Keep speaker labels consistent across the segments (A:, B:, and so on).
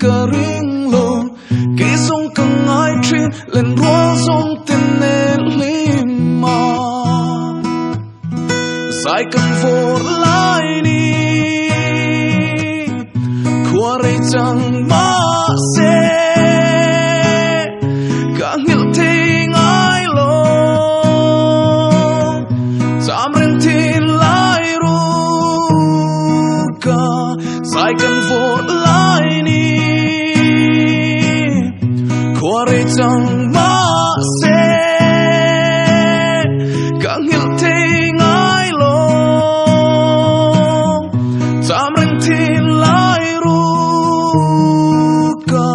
A: cả riêng lô kỹ sông cả ngaih trên lên rawn sông tên nè lim mà sai cần vô lại đi qua đây chẳng mà sẽ cả hiểu thế ngaih lo giảm rèn thiên lại ru cả sai cần vô lại đi qua đây chẳng mà sẽ cả hiểu thế ngaih lo giảm rèn thiên lại ru cả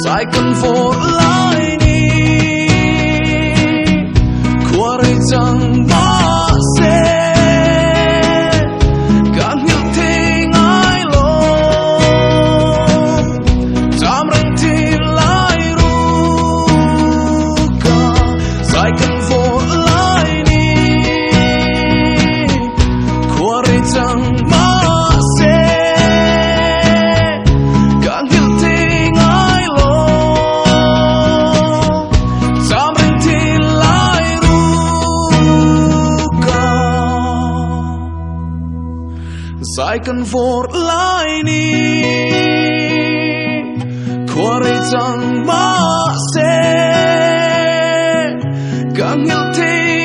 A: sai cần vô lại đi qua đây chẳng mà sẽ càng hiểu thế ngaih lo giảm rèn thiên lại ru cả sai cần vô lại đi qua đây chẳng mà sẽ càng hiểu thế ngaih lo giảm rèn thiên lại ru cả sai cần vô lại đi qua đây chẳng mà sẽ càng hiểu thế